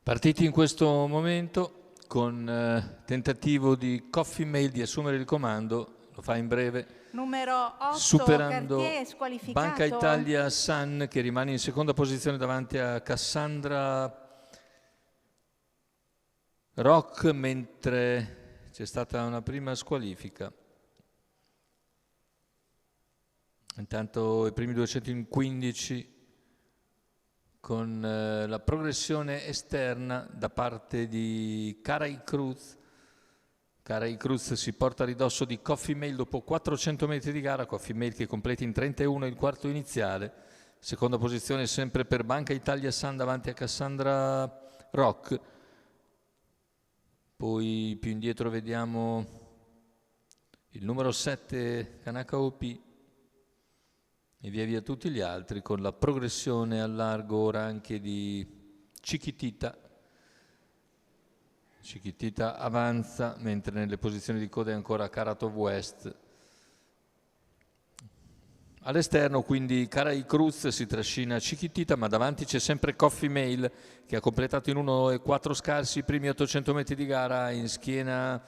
Partiti in questo momento con tentativo di Coffee Mail di assumere il comando, lo fa in breve, numero 8, superando Cartier squalificato. Banca Italia San, che rimane in seconda posizione davanti a Cassandra Rock, mentre c'è stata una prima squalifica. Intanto i primi 215 con la progressione esterna da parte di Caray Cruz. Caray Cruz si porta a ridosso di Coffee Mail dopo 400 metri di gara, Coffee Mail che completa in 31 il quarto iniziale. Seconda posizione sempre per Banca Italia San davanti a Cassandra Rock. Poi più indietro vediamo il numero 7 Kanaka OP e via via tutti gli altri, con la progressione al largo ora anche di Chiquitita. Chiquitita avanza, mentre nelle posizioni di coda è ancora Karatov West. All'esterno quindi Caray Cruz si trascina Chiquitita, ma davanti c'è sempre Coffee Mail che ha completato in 1,4 scarsi i primi 800 metri di gara, in schiena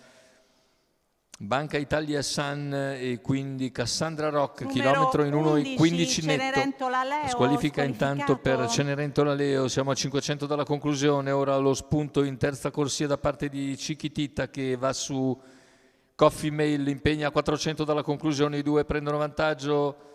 Banca Italia San e quindi Cassandra Rock, numero chilometro in 1,15 netto. Squalifica intanto per Cenerentola Leo, siamo a 500 dalla conclusione, ora lo spunto in terza corsia da parte di Chiquitita che va su Coffee Mail, impegna a 400 dalla conclusione, i due prendono vantaggio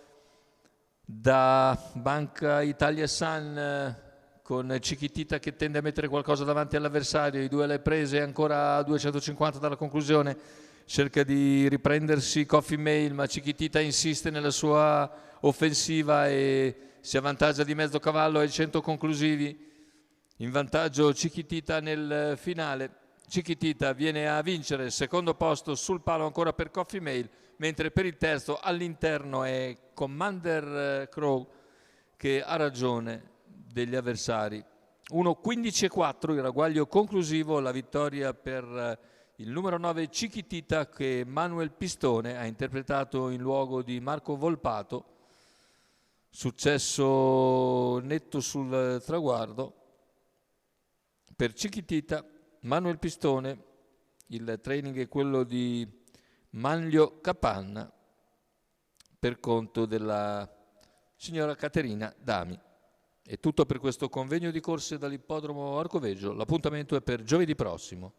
da Banca Italia San con Chiquitita che tende a mettere qualcosa davanti all'avversario, i due alle prese ancora a 250 dalla conclusione. Cerca di riprendersi Coffee Mail, ma Chiquitita insiste nella sua offensiva e si avvantaggia di mezzo cavallo ai 100 conclusivi. In vantaggio Chiquitita nel finale. Chiquitita viene a vincere, secondo posto sul palo ancora per Coffee Mail, mentre per il terzo all'interno è Commander Crow che ha ragione degli avversari. 1,15,4 il ragguaglio conclusivo, la vittoria per il numero 9 Chiquitita che Manuel Pistone ha interpretato in luogo di Marco Volpato. Successo netto sul traguardo per Chiquitita, Manuel Pistone. Il training è quello di Manlio Capanna per conto della signora Caterina Dami. È tutto per questo convegno di corse dall'ippodromo Arcoveggio. L'appuntamento è per giovedì prossimo.